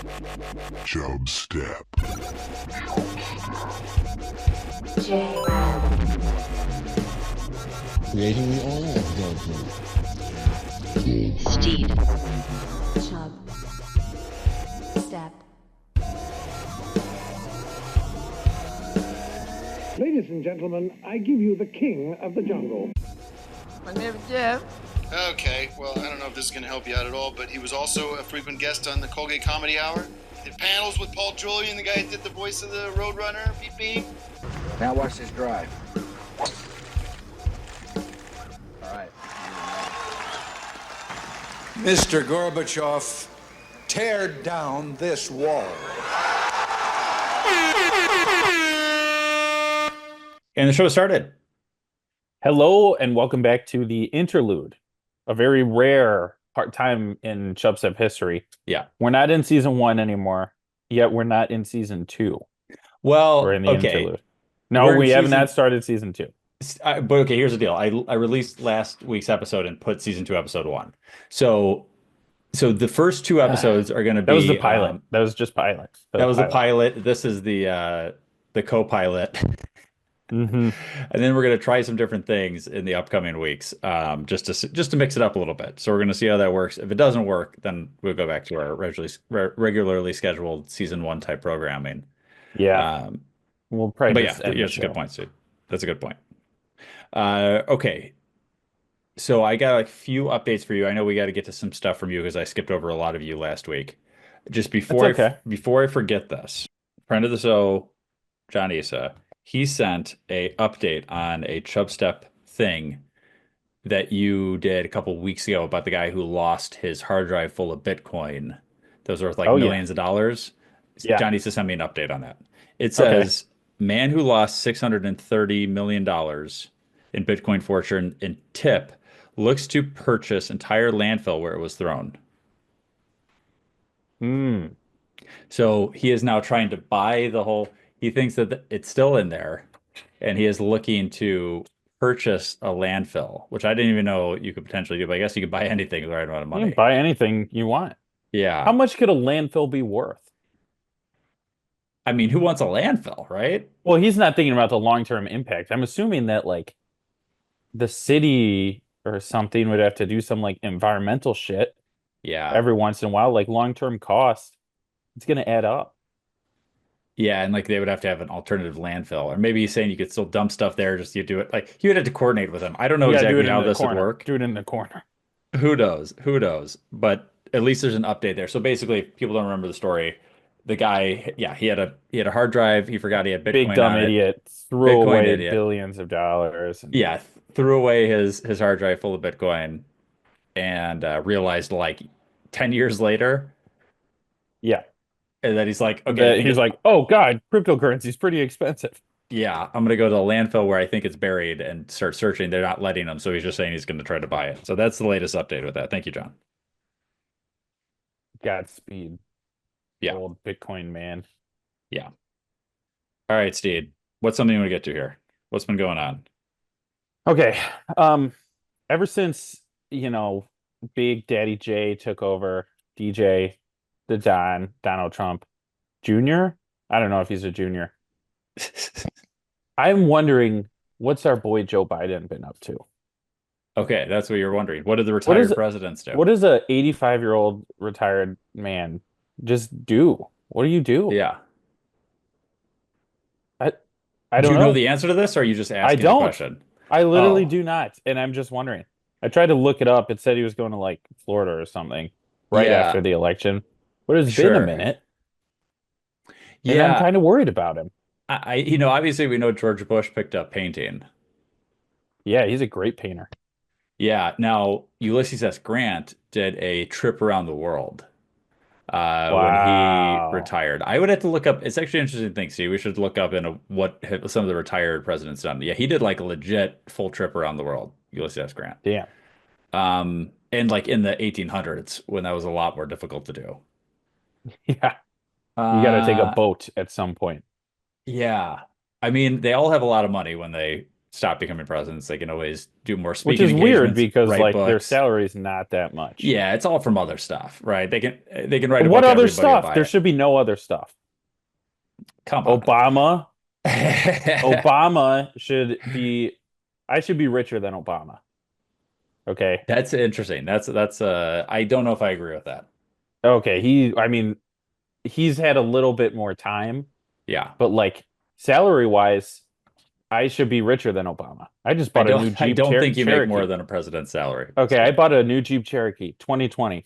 Chubstep. Jrad. Creating the oil of Steed. Chub. Step. Ladies and gentlemen, I give you the king of the jungle. My name is Jeff. Okay, well, I don't know if this is going to help you out at all, but he was also a frequent guest on the Colgate Comedy Hour. He did panels with Paul Julian, the guy who did the voice of the Roadrunner, beep beep. Now watch this drive. All right. Mr. Gorbachev, tear down this wall. And the show started. Hello and welcome back to the interlude, a very rare time in Chubstep history. Yeah. We're not in season 1 anymore, yet we're not in season 2. Well, We're in the okay. We're No, in we have season- not started season 2. But okay, here's the deal. I released last week's episode and put season 2, episode 1. So the first 2 episodes are going to be... That was the pilot. That was just pilots. That was the pilot. This is the co-pilot. Mm-hmm. And then we're going to try some different things in the upcoming weeks, just to mix it up a little bit. So we're going to see how that works. If it doesn't work, then we'll go back to our regularly scheduled season 1 type programming. Yeah. We'll probably But just yeah, end the that's a good show. point, Steve. That's a good point. Okay. So I got a few updates for you. I know we got to get to some stuff from you because I skipped over a lot of you last week. Just before before I forget this, friend of the show, John Issa, he sent a update on a Chubstep thing that you did a couple weeks ago about the guy who lost his hard drive full of Bitcoin. Those worth like millions of dollars. Yeah. John Issa sent me an update on that. It says, man who lost $630 million in Bitcoin fortune in tip looks to purchase entire landfill where it was thrown. So he is now trying to buy the whole... He thinks that it's still in there, and he is looking to purchase a landfill, which I didn't even know you could potentially do, but I guess you could buy anything with the right amount of You money. can buy anything you want. Yeah. How much could a landfill be worth? I mean, who wants a landfill, right? Well, he's not thinking about the long-term impact. I'm assuming that like the city or something would have to do some like environmental shit Yeah. every once in a while, like long-term cost. It's going to add up. Yeah, and like they would have to have an alternative landfill, or maybe he's saying you could still dump stuff there. Just you do it like he would have to coordinate with them. I don't know You gotta do exactly it in how the this would corner. work. Do it in the corner. Who knows? Who knows? But at least there's an update there. So basically, if people don't remember the story, the guy, yeah, he had a hard drive. He forgot he had Bitcoin Big dumb on it. idiot threw Bitcoin away idiot. billions of dollars. And Yeah, threw away his hard drive full of Bitcoin, and realized like 10 years later, yeah. and then he's like, That okay, he's like, oh God, cryptocurrency is pretty expensive. yeah, I'm gonna go to the landfill where I think it's buried and start searching. They're not letting him, so he's just saying he's gonna try to buy it. So that's the latest update with that. Thank you, John. Godspeed. Yeah. Old Bitcoin man. Yeah. All right, Steed. What's something you want to get to here? What's been going on? Okay. Ever since, Big Daddy J took over, DJ, the Donald Trump Jr. I don't know if he's a junior. I'm wondering, what's our boy Joe Biden been up to? Okay, that's what you're wondering. What did the retired presidents do? What does a 85-year-old retired man just do? What do you do? Yeah. I don't Do you know. know the answer to this, or are you just asking the don't. question? I literally Oh. do not, and I'm just wondering. I tried to look it up. It said he was going to like Florida or something right Yeah. after the election. But it's been Sure. a minute. And Yeah. I'm kind of worried about him. Obviously we know George Bush picked up painting. Yeah, he's a great painter. Yeah. Now, Ulysses S. Grant did a trip around the world when Wow. he retired. I would have to look up. It's actually an interesting thing. See, we should look up what have some of the retired presidents done. Yeah, he did like a legit full trip around the world, Ulysses S. Grant. Damn. And like in the 1800s when that was a lot more difficult to do. Yeah. You got to take a boat at some point. Yeah. I mean, they all have a lot of money when they stop becoming presidents. They can always do more Which speaking is weird engagements, because write like their books. salary is not that much. Yeah, it's all from other stuff, right? They can write a What book, other everybody will stuff? buy There it. should be no other stuff. Come on. Obama, Obama should be. I should be richer than Obama. Okay. That's interesting. That's I don't know if I agree with that. Okay. I mean, he's had a little bit more time, Yeah. but like salary wise, I should be richer than Obama. I just I bought a new I Jeep don't think you make more Cherokee. than a president's salary. Okay, I Steve. bought a new Jeep Cherokee 2020.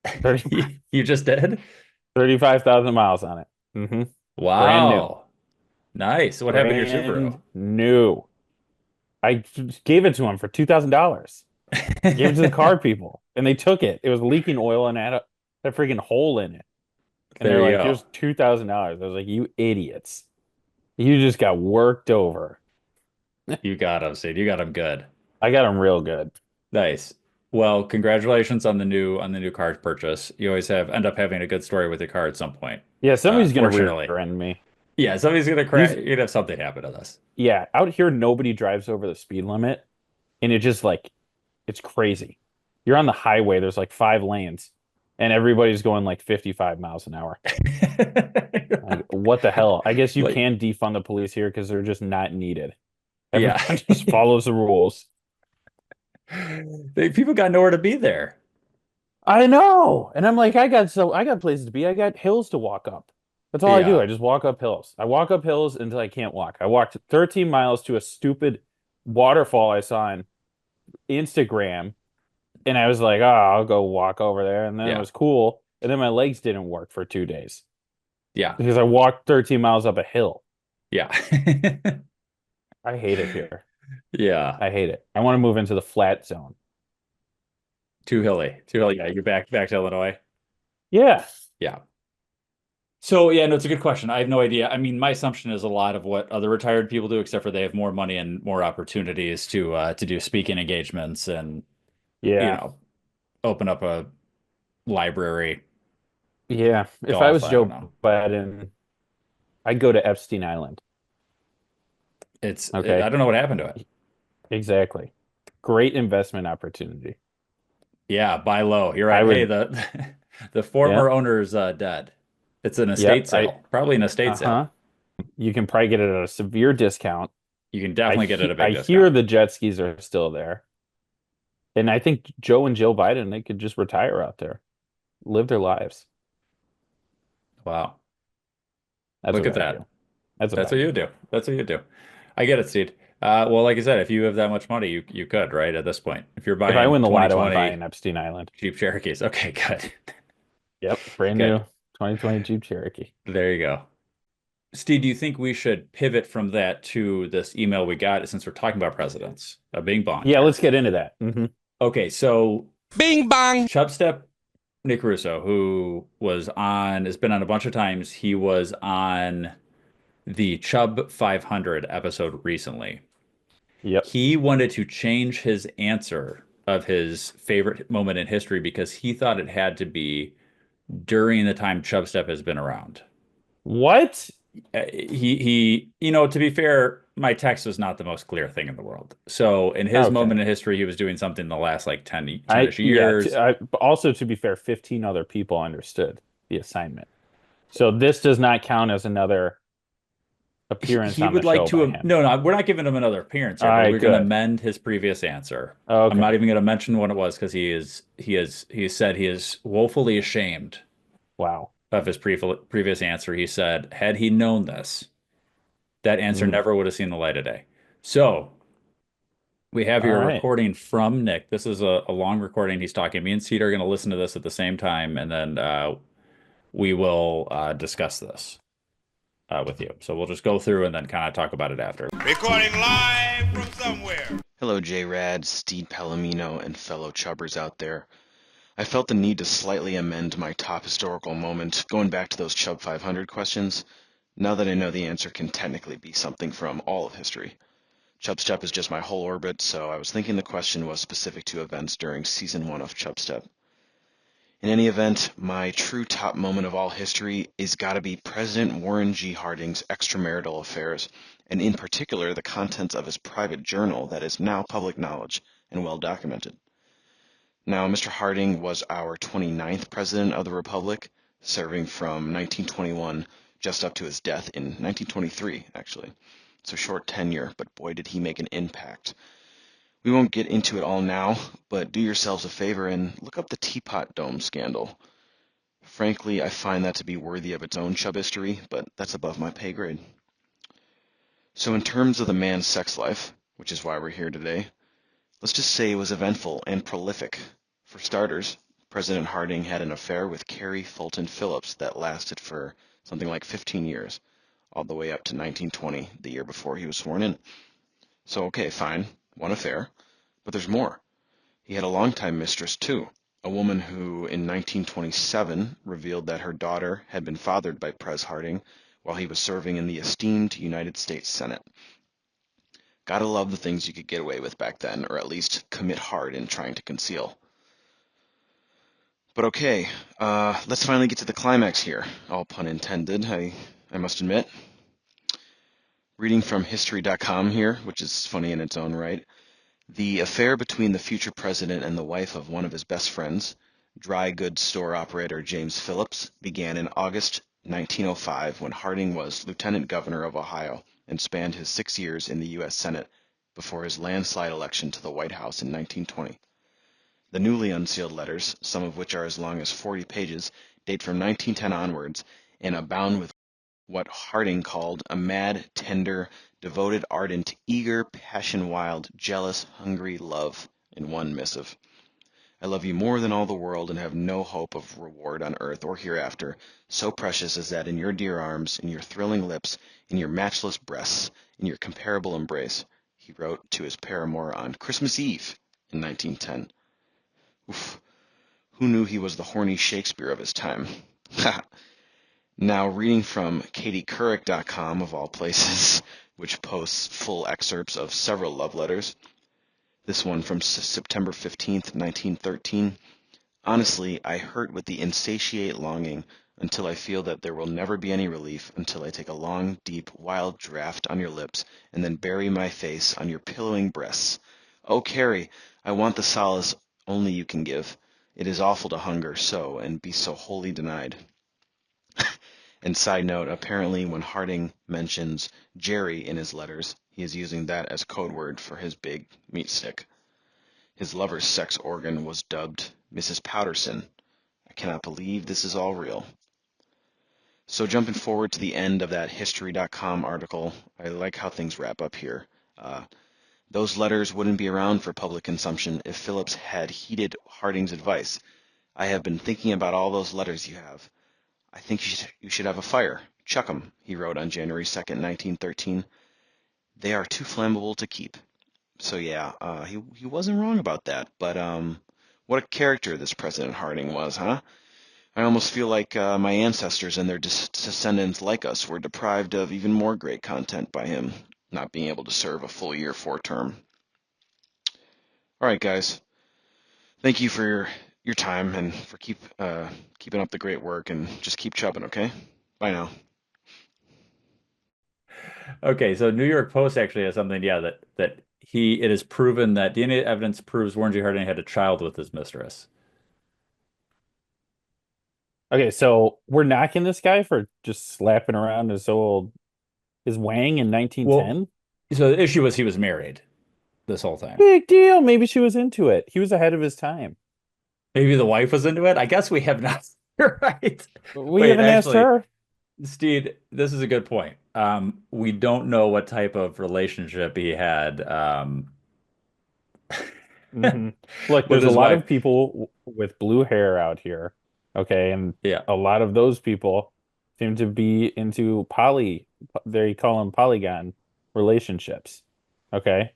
30, You just did? 35,000 miles on it. Brand new. Wow. Nice. What happened to your Subaru? Brand new. I gave it to him for $2,000. Gave it to the car people, and they took it. It was leaking oil and had a freaking hole in it. And There they're you like, go. "Here's $2,000." I was like, "You idiots! You just got worked over." You got him, Sid. You got him good. I got them real good. Nice. Well, congratulations on the new car purchase. You always end up having a good story with your car at some point. Yeah, somebody's gonna Fortunately. rear end me. Yeah, somebody's gonna crash. You're gonna have something happen to this. Yeah, out here nobody drives over the speed limit, and it just like it's crazy. You're on the highway. There's like 5 lanes, and everybody's going like 55 miles an hour. Like, what the hell? I guess you Like- can defund the police here because they're just not needed. Yeah. Everyone just follows the rules. People got nowhere to be there. I know. And I'm like, I got places to be. I got hills to walk up. That's all I do. Yeah. I just walk up hills. I walk up hills until I can't walk. I walked 13 miles to a stupid waterfall I saw on Instagram, and I was like, oh, I'll go walk over there. And then Yeah. it was cool. And then my legs didn't work for 2 days Yeah. because I walked 13 miles up a hill. Yeah. I hate it here. Yeah. I hate it. I want to move into the flat zone. Too hilly. Too hilly. Yeah, you're back to Illinois. Yeah. Yeah. So yeah, no, it's a good question. I have no idea. I mean, my assumption is a lot of what other retired people do, except for they have more money and more opportunities to do speaking engagements and Yeah. open up a library. Yeah. If Golf, I was I Joe don't know. Biden, I'd go to Epstein Island. It's Okay. I don't know what happened to it. Exactly. Great investment opportunity. Yeah, buy low. You're right. I would- Hey, the former owner's dead. It's an estate sale. Probably an estate sale. Uh-huh. You can probably get it at a severe discount. You can definitely get it at a big I discount. hear the jet skis are still there. And I think Joe and Jill Biden, they could just retire out there, live their lives. Wow. That's Look what at I that. do. That's That's what you do. That's what you do. I get it, Steed. Well, like I said, if you have that much money, you could, right? At this point, if you're buying If I win the lotto, I'm 2020 buying Epstein Island. Jeep Cherokees. Okay, good. Yep, brand Good. new 2020 Jeep Cherokee. There you go. Steve, do you think we should pivot from that to this email we got since we're talking about presidents? A bing bong. Yeah, let's get into that. Okay, so Bing bong. Chubstep Nick Russo, who has been on a bunch of times. He was on the Chub 500 episode recently. Yep. He wanted to change his answer of his favorite moment in history because he thought it had to be during the time Chubstep has been around. What? He to be fair, my text was not the most clear thing in the world. So in his Okay. moment in history, he was doing something in the last like 10-ish years. Also, to be fair, 15 other people understood the assignment. So this does not count as another appearance He on would the like show to by him. No, we're not giving him another appearance here, All but right, we're going to good. amend his previous answer. Okay. I'm not even going to mention what it was because he said he is woefully ashamed Wow. of his previous answer. He said, had he known this, that answer never would have seen the light of day. So we have here All a right. recording from Nick. This is a long recording. He's talking. Me and Steed are going to listen to this at the same time, and then we will discuss this with you. So we'll just go through and then kind of talk about it after. Recording live from somewhere. Hello, Jrad, Steed Palomino, and fellow Chubbers out there. I felt the need to slightly amend my top historical moment, going back to those Chub 500 questions, now that I know the answer can technically be something from all of history. Chubstep is just my whole orbit, so I was thinking the question was specific to events during Season 1 of Chubstep. In any event, my true top moment of all history is gotta be President Warren G. Harding's extramarital affairs, and in particular the contents of his private journal that is now public knowledge and well documented. Now, Mr. Harding was our 29th President of the Republic, serving from 1921 just up to his death in 1923, actually. So short tenure, but boy did he make an impact. We won't get into it all now, but do yourselves a favor and look up the Teapot Dome scandal. Frankly, I find that to be worthy of its own Chub history, but that's above my pay grade. So in terms of the man's sex life, which is why we're here today, let's just say it was eventful and prolific. For starters, President Harding had an affair with Carrie Fulton Phillips that lasted for something like 15 years, all the way up to 1920, the year before he was sworn in. So okay, fine, one affair, but there's more. He had a longtime mistress too, a woman who in 1927 revealed that her daughter had been fathered by Pres Harding while he was serving in the esteemed United States Senate. Gotta love the things you could get away with back then, or at least commit hard in trying to conceal. But okay, let's finally get to the climax here. All pun intended, I must admit. Reading from History.com here, which is funny in its own right. The affair between the future president and the wife of one of his best friends, dry goods store operator James Phillips, began in August 1905 when Harding was lieutenant governor of Ohio and spanned his 6 years in the U.S. Senate before his landslide election to the White House in 1920. The newly unsealed letters, some of which are as long as 40 pages, date from 1910 onwards and abound with what Harding called a mad, tender, devoted, ardent, eager, passion-wild, jealous, hungry love in one missive. I love you more than all the world and have no hope of reward on earth or hereafter, so precious as that in your dear arms, in your thrilling lips, in your matchless breasts, in your comparable embrace, he wrote to his paramour on Christmas Eve in 1910. Oof. Who knew he was the horny Shakespeare of his time? Ha! Now, reading from katiecouric.com, of all places, which posts full excerpts of several love letters. This one from September 15th, 1913. Honestly, I hurt with the insatiate longing until I feel that there will never be any relief until I take a long, deep, wild draught on your lips and then bury my face on your pillowing breasts. Oh, Carrie, I want the solace only you can give. It is awful to hunger so and be so wholly denied. And side note, apparently when Harding mentions Jerry in his letters, he is using that as code word for his big meat stick. His lover's sex organ was dubbed Mrs. Powderson. I cannot believe this is all real. So jumping forward to the end of that History.com article, I like how things wrap up here. Those letters wouldn't be around for public consumption if Phillips had heeded Harding's advice. I have been thinking about all those letters you have. I think you should have a fire. Chuck 'em, he wrote on January 2nd, 1913. They are too flammable to keep. So yeah, he wasn't wrong about that. But what a character this President Harding was, huh? I almost feel like my ancestors and their descendants like us were deprived of even more great content by him, not being able to serve a full year 4 term. All right, guys. Thank you for your time and for keeping up the great work, and just keep chubbing, okay? Bye now. Okay, so New York Post actually has something, yeah, that it is proven that DNA evidence proves Warren G. Harding had a child with his mistress. Okay, so we're knocking this guy for just slapping around his wang in 1910? Well, so the issue was he was married this whole time. Big deal. Maybe she was into it. He was ahead of his time. Maybe the wife was into it. I guess we have not. You're right. We Wait, haven't asked actually, her. Steed, this is a good point. We don't know what type of relationship he had Look, with there's a his lot wife. of people with blue hair out here. Okay, and Yeah. a lot of those people seem to be into they call them polygon relationships. Okay.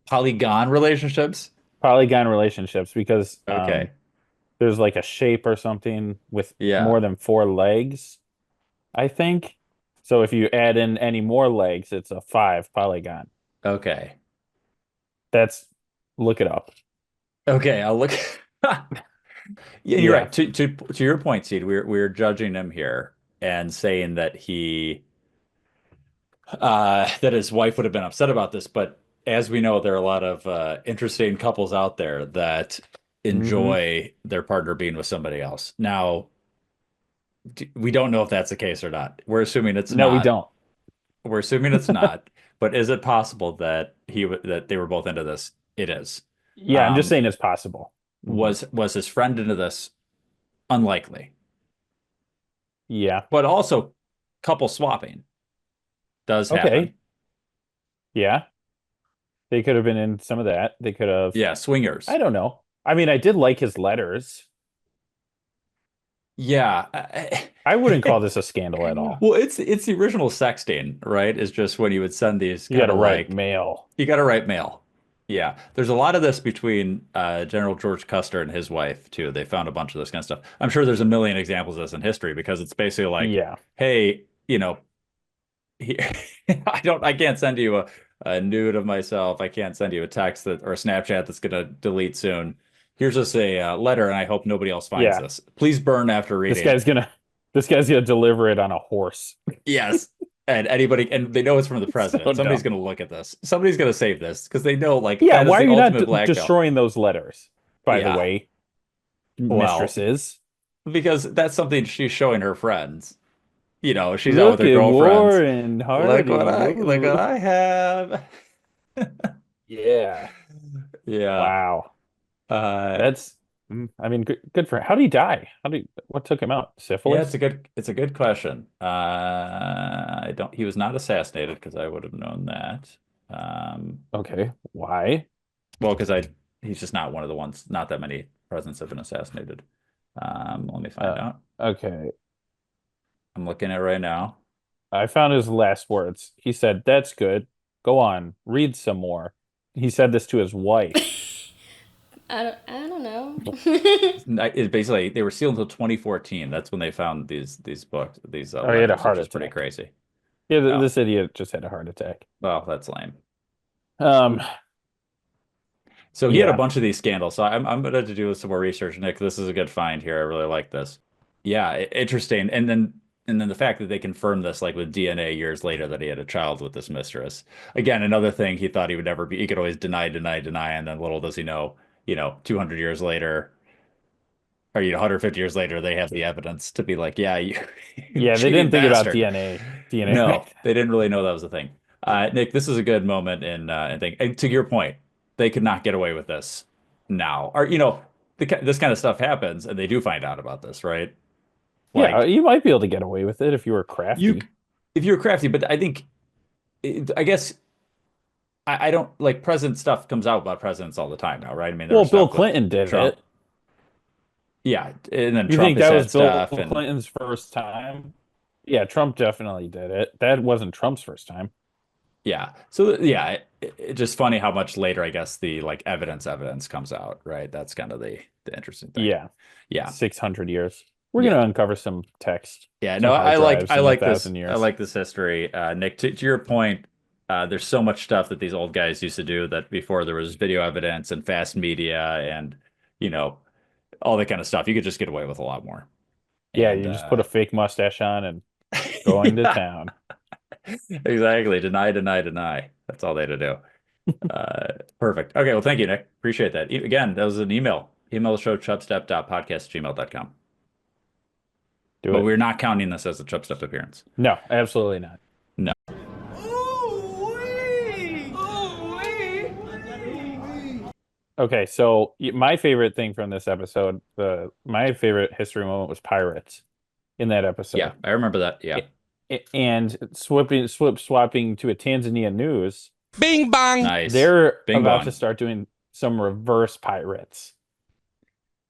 Polygon relationships. Polygon relationships because Okay. there's like a shape or something with Yeah. more than 4 legs, I think. So if you add in any more legs, it's a 5 polygon. Okay. That's Look it up. Okay. I'll look. Yeah, you're Yeah. right. To your point, Seed, we're judging him here and saying that that his wife would have been upset about this, but as we know, there are a lot of interesting couples out there that Hmm. enjoy their partner being with somebody else. Now, we don't know if that's the case or not. We're assuming it's No, we not. don't. We're assuming it's not. But is it possible that that they were both into this? It is. Yeah, I'm just Um, saying it's possible. Hmm. was his friend into this? Unlikely. Yeah. But also, couple swapping does happen. Okay. Yeah. They could have been in some of that. They could have. Yeah, swingers. I don't know. I mean, I did like his letters. Yeah. I wouldn't call this a scandal at all. Well, it's the original sexting, right? It's just when you would send these You got kind to of write like mail. you got to write mail. Yeah, there's a lot of this between General George Custer and his wife too. They found a bunch of this kind of stuff. I'm sure there's a million examples of this in history because it's basically like, Yeah. hey, he, I can't send you a nude of myself. I can't send you a text that or a Snapchat that's gonna delete soon. Here's just a letter, and I hope nobody else finds Yeah. this. Please burn after This reading. guy's gonna deliver it on a horse. Yes. And they know it's from the president. So Somebody's dumb. going to look at this. Somebody's going to save this because they know, like, Yeah, that is why are the you not ultimate blackmail. destroying those letters, by the Yeah. way, Well, mistresses? because that's something she's showing her friends. She's out Look with her at girlfriends. Warren Look what Hardy. I have. Yeah. Yeah. Wow. Uh, That's, I mean, good for him. How did he die? What took him out? yeah, Syphilis? it's a good question. He was not assassinated because I would have known that. Okay. Why? Well, he's just not one of the ones, not that many presidents have been assassinated. Let me find out. Okay. I'm looking at it right now. I found his last words. He said, "That's good. Go on, read some more." He said this to his wife. I don't know. It basically, they were sealed until 2014. That's when they found these books, these Oh, he had a letters, heart which is pretty attack. crazy. Yeah, Oh. this idiot just had a heart attack. Well, that's lame. Um, So he had a Yeah. bunch of these scandals. So I'm going to do some more research, Nick. This is a good find here. I really like this. Yeah, interesting. And then the fact that they confirmed this, like with DNA years later, that he had a child with this mistress. Again, another thing he thought he would never be. He could always deny, and then little does he know, 200 years later, or 150 years later, they have the evidence to be like, yeah, you Yeah, they cheating didn't think about bastard. DNA. No, they didn't really know that was a thing. Nick, this is a good moment in thing. And to your point, they could not get away with this now. Or this kind of stuff happens, and they do find out about this, right? Yeah, Like you might be able to get away with it if you were crafty. if you're crafty, but I think, I guess, I don't like president stuff comes out about presidents all the time now, right? I mean, there Well, was Bill stuff with Clinton did Trump. it. Yeah, and then You Trump think has that had was Bill stuff, and Clinton's first time? Yeah, Trump definitely did it. That wasn't Trump's first time. yeah. So yeah, it's just funny how much later, I guess, the like evidence comes out, right? That's kind of the interesting thing. Yeah, Yeah. 600 years. We're Yeah. gonna uncover some text. Yeah, some no, hard I like drives I in like this 1,000 years. I like this history. Nick, to your point, there's so much stuff that these old guys used to do that before there was video evidence and fast media and all that kind of stuff. You could just get away with a lot more. Yeah, And you just put a fake mustache on and going to yeah, town. exactly. Deny. That's all they had to do. Perfect. Okay, well, thank you, Nick. Appreciate that. Again, that was an email. Email the show chubstep.podcast@gmail.com. Do But it. we're not counting this as a Chubstep appearance. No, absolutely not. No. Okay, so my favorite thing from this episode, my favorite history moment was pirates in that episode. Yeah, I remember that. Yeah. And swapping to a Tanzania news, Bing bong. Nice. they're Bing about bong. to start doing some reverse pirates.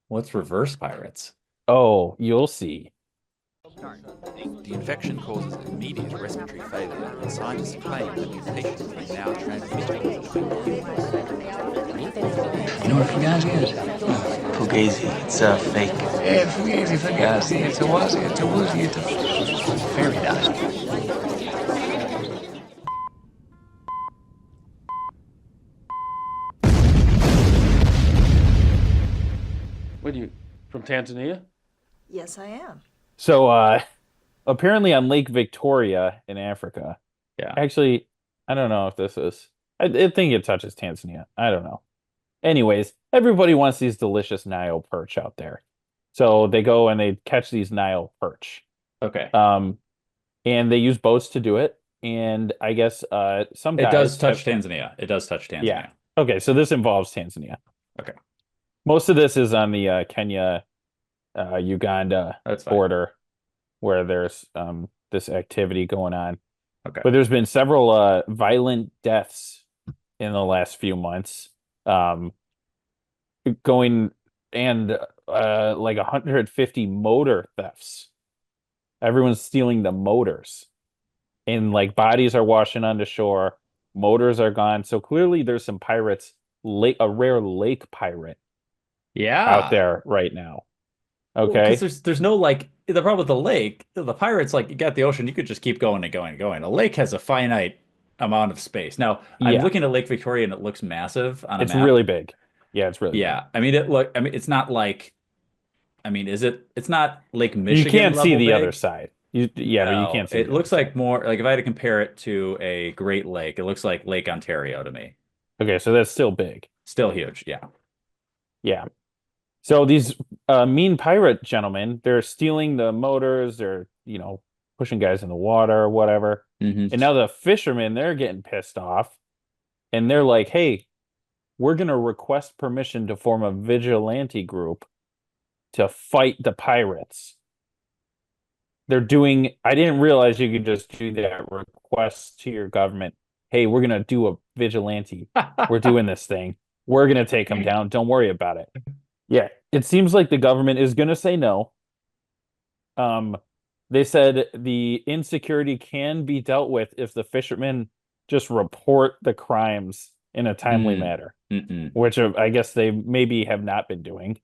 What's reverse pirates? Oh, you'll see. The infection causes immediate respiratory failure, and scientists claim the mutation is now transmitted. You know what Fugazi is? Fugazi, it's a fake. Yeah, Fugazi, it's a wazi, it's a woozy, it's a fairy dust. What do you From Tanzania? Yes, I am. So apparently on Lake Victoria in Africa. Yeah. Actually, I don't know if this is. I think it touches Tanzania. I don't know. Anyways, everybody wants these delicious Nile perch out there. So they go and they catch these Nile perch. Okay. And they use boats to do it. And I guess some guys It does touch Tanzania. It does touch Tanzania. Yeah. Okay, so this involves Tanzania. Okay. Most of this is on the Kenya Uganda border where there's this activity going on. Okay. But there's been several violent deaths in the last few months. Going and like 150 motor thefts. Everyone's stealing the motors. And like bodies are washing onto shore, motors are gone. So clearly there's some pirates, a rare lake pirate out there right now. Okay. Because there's no like the problem with the lake, the pirates, like you got the ocean, you could just keep going and going and going. A lake has a finite amount of space. Now I'm looking at Lake Victoria and it looks massive on a map. It's really big. Yeah, it's really big. I mean it's not like it's not Lake Michigan. You can't see the big. Other side. But you can't see it. It looks like more like if I had to compare it to a Great Lake, it looks like Lake Ontario to me. Okay, so that's still big. Still huge, yeah. Yeah. So these mean pirate gentlemen, they're stealing the motors, they're, pushing guys in the water or whatever. Mm-hmm. And now the fishermen, they're getting pissed off. And they're like, hey, we're going to request permission to form a vigilante group to fight the pirates. I didn't realize you could just do that request to your government. Hey, we're going to do a vigilante. We're doing this thing. We're going to take them down. Don't worry about it. Yeah, it seems like the government is going to say no. They said the insecurity can be dealt with if the fishermen just report the crimes in a timely manner, which I guess they maybe have not been doing.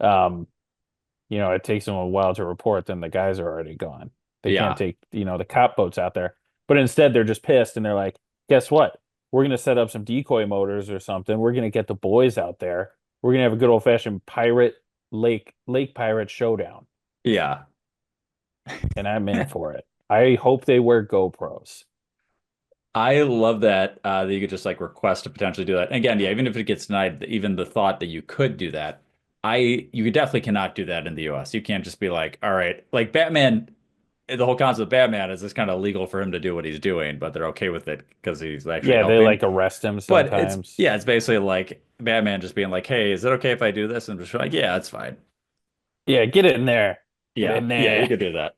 It takes them a while to report, then the guys are already gone. They can't take, the cop boats out there. But instead, they're just pissed and they're like, guess what? We're going to set up some decoy motors or something. We're going to get the boys out there. We're going to have a good old-fashioned lake pirate showdown. Yeah. And I'm in for it. I hope they wear GoPros. I love that you could just like request to potentially do that. And again, even if it gets denied, even the thought that you could do that, you definitely cannot do that in the US. You can't just be like, all right, like Batman, the whole concept of Batman is it's kind of illegal for him to do what he's doing, but they're okay with it because he's actually helping. They like arrest him sometimes. But it's basically like Batman just being like, hey, is it okay if I do this? And just like, yeah, it's fine. Yeah, get it in there. Yeah, you could do that.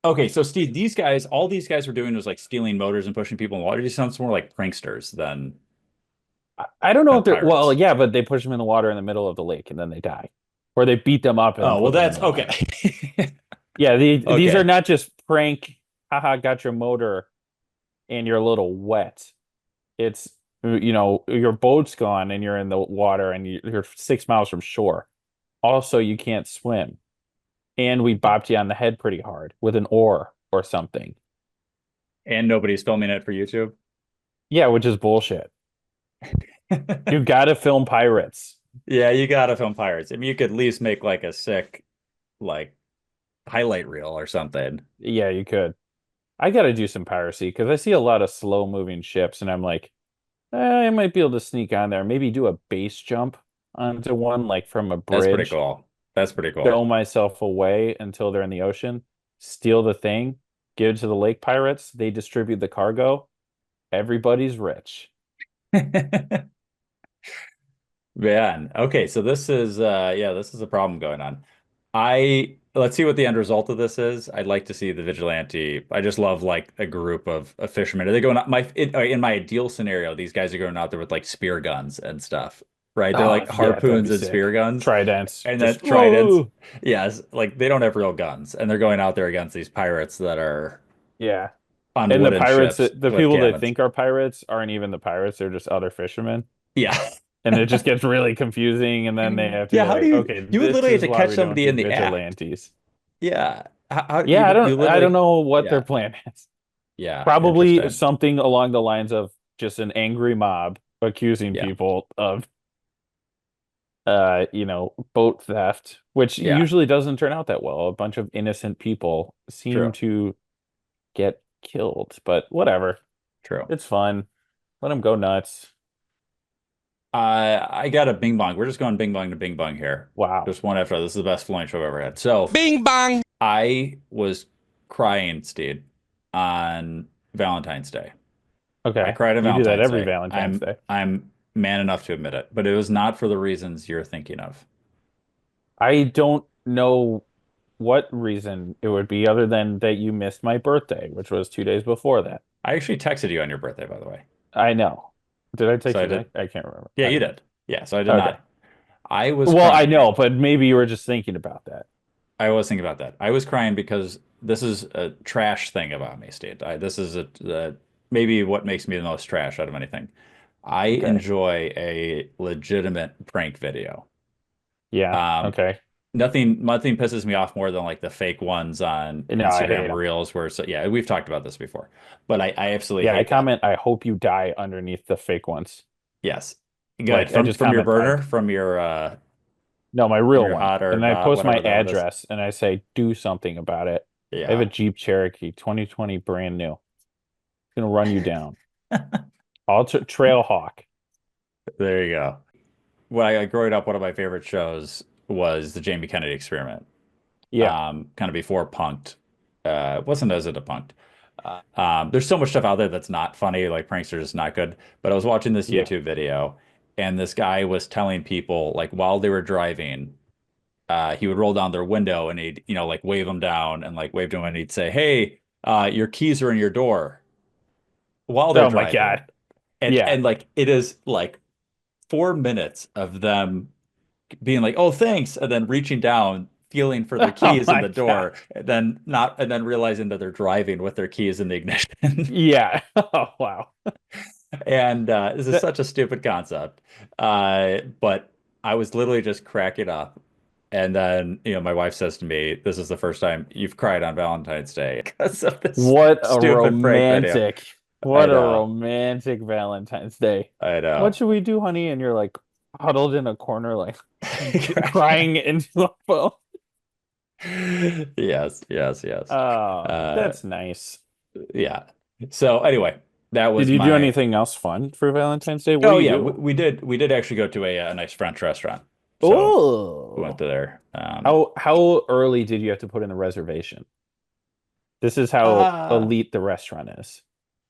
Okay, so Steve, all these guys were doing was like stealing motors and pushing people in water. These sounds more like pranksters than. I don't know if they're but they push them in the water in the middle of the lake and then they die, or they beat them up. And That's okay. These are not just prank. Haha, got your motor, and you're a little wet. It's your boat's gone and you're in the water and you're 6 miles from shore. Also, you can't swim. And we bopped you on the head pretty hard with an oar or something. And nobody's filming it for YouTube? Yeah, which is bullshit. You gotta film pirates. Yeah, you gotta film pirates. I mean, you could at least make like a sick, like, highlight reel or something. Yeah, you could. I gotta do some piracy because I see a lot of slow-moving ships and I'm like, I might be able to sneak on there. Maybe do a base jump onto one, like from a bridge. That's pretty cool. Throw myself away until they're in the ocean, steal the thing, give it to the lake pirates. They distribute the cargo. Everybody's rich. Man, okay, so this is a problem going on. Let's see what the end result of this is. I'd like to see the vigilante. I just love like a group of fishermen. Are they going out in my ideal scenario, these guys are going out there with like spear guns and stuff. Right? They're like harpoons and spear guns. Tridents. And then tridents. Yes, like they don't have real guns. And they're going out there against these pirates that are on and wooden the pirates, ships the with people cannons. that think are pirates aren't even the pirates, they're just other fishermen. Yeah. And it just gets really confusing, and then they have to Yeah, how do you you would literally have to catch we somebody don't in do the vigilantes. Yeah. I don't know what their plan is. Yeah. Probably interesting. something along the lines of just an angry mob accusing people of boat theft, which Yeah, usually doesn't turn out that well. A bunch of innocent people seem true, to get killed, but whatever. true. It's fun. Let them go nuts. I got a Bing Bong. We're just going Bing Bong to Bing Bong here. Wow. Just one after the other. This is the best flying show I've ever had. So Bing bong. I was crying, Steve, on Valentine's Day. I Okay. cried on You do that Valentine's every Day. Valentine's I'm Day. I'm man enough to admit it, but it was not for the reasons you're thinking of. I don't know what reason it would be other than that you missed my birthday, which was 2 days before that. I actually texted you on your birthday, by the way. I know. Did I So text I you did. back? I can't remember. Yeah, I you don't know. did. Yeah, so I did Okay. not. I was Well, I crying. know, but maybe you were just thinking about that. I was thinking about that. I was crying because this is a trash thing about me, Steve. This is maybe what makes me the most trash out of anything. I Okay. enjoy a legitimate prank video. Yeah. Um, Okay. nothing pisses me off more than like the fake ones on No, I hate Instagram them. Reels where so yeah, we've talked about this before. But I absolutely Yeah, I hate that. comment, I hope you die underneath the fake ones. Yes. Good. Like, I just From your comment, burner, no, my from real your one. hot or And I not, post my whatever the hell it is. address and I say, do something about it. I have a Yeah. Jeep Cherokee 2020 brand new. It's gonna run you down. Trail Hawk. There you go. When I growing up, one of my favorite shows was the Jamie Kennedy Experiment. Yeah. Kind of before Punked. Wasn't as into Punked. There's so much stuff out there that's not funny, like Prankster is not good. But I was watching this Yeah. YouTube video, and this guy was telling people like while they were driving, he would roll down their window and he'd like wave them down and like wave to them and he'd say, "Hey, your keys are in your door," while they're Oh my driving, God. Yeah. and like it is like 4 minutes of them being like, "Oh, thanks," and then reaching down, feeling for their Oh keys in my the God. door, and then realizing that they're driving with their keys in the ignition. Yeah. Oh wow. And this is That, such a stupid concept. But I was literally just cracking up. And then, my wife says to me, "This is the first time you've cried on Valentine's Day because of this what a stupid prank video." I what a know. romantic Valentine's Day. I What know. should we do, honey? And you're like huddled in a corner, like crying into a phone. Yes, yes, yes. Oh, Uh, that's nice. yeah. So anyway, that Did was you do my. anything else fun for Valentine's Day? What do Oh you yeah, do? we did actually go to a nice French restaurant. So we went Oh, to there. how early did you have to put in the reservation? This is how Uh, elite the restaurant is.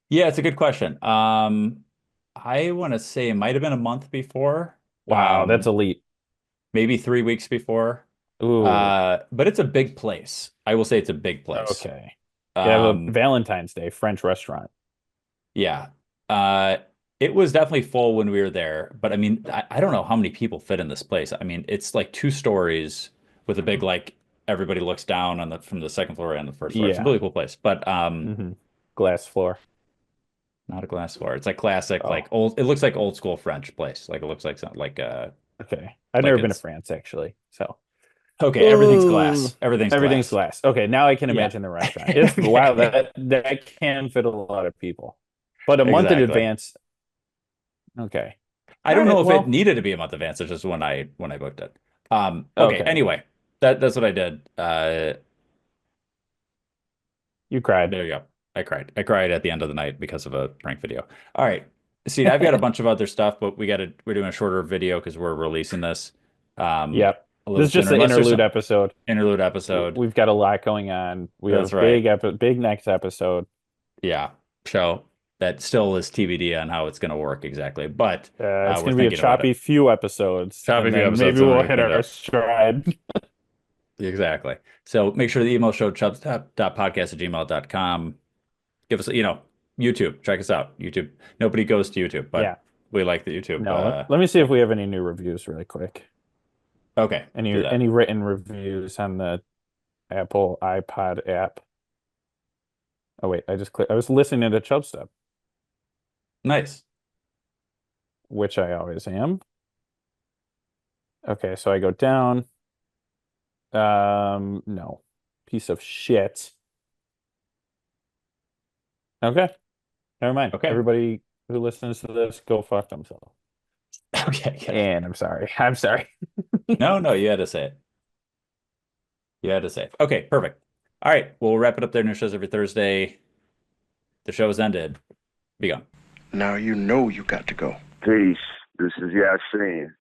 yeah, it's a good question. I want to say it might have been a month before, Wow, that's elite. maybe 3 weeks before. Ooh, But it's a big place. I will say it's a big place. okay. They have a Um, Valentine's Day French restaurant. yeah. Uh, it was definitely full when we were there, but I mean, I don't know how many people fit in this place. I mean, it's like 2 stories with a big like everybody looks down on the from the second floor and the first floor. It's a Yeah. really cool place, but Glass floor. not a glass floor. It's like classic, like Oh, old. It looks like old school French place. Like it looks like something okay. I've like never been to it's France actually, so. okay. Everything's Ooh, glass. Everything's everything's glass. glass. Okay, now I can Yeah. imagine the restaurant. It's wow, that can fit a lot of people. But a month in Exactly. advance. Okay. I All don't know right, if it well, needed to be a month advance. It's just when I booked it. Okay. okay. Anyway, that's what I did. You cried. There you go. I cried. I cried at the end of the night because of a prank video. All right. See, I've got a bunch of other stuff, but we're doing a shorter video because we're releasing this Yep. a This little is just sooner. the Unless there's interlude some episode. interlude episode. We've got a lot going on. We have That's a right. big next episode. Yeah. So that still is TBD on how it's going to work exactly, but It's we're going to be a thinking about it. choppy few episodes, Choppy and few then maybe episodes, and we'll we hit cleaned our up. stride. Exactly. So make sure the email show chubstep.podcast@gmail.com. Give us, YouTube. Check us out. YouTube. Nobody goes to YouTube, Yeah. but we like the YouTube. No, let me see if we have any new reviews really quick. Okay. Do that. Any written reviews on the Apple iPod app? Oh wait, I was listening to Chubstep, Nice. which I always am. Okay, so I go down. No. Piece of shit. Okay. Never mind. Okay. Everybody who listens to this, go fuck themselves. Okay. And I'm sorry. I'm sorry. No, you had to say it. You had to say it. Okay, perfect. All right, we'll wrap it up there. New shows every Thursday. The show is ended. Be gone. Now you know you got to go. Peace. This is Yasin.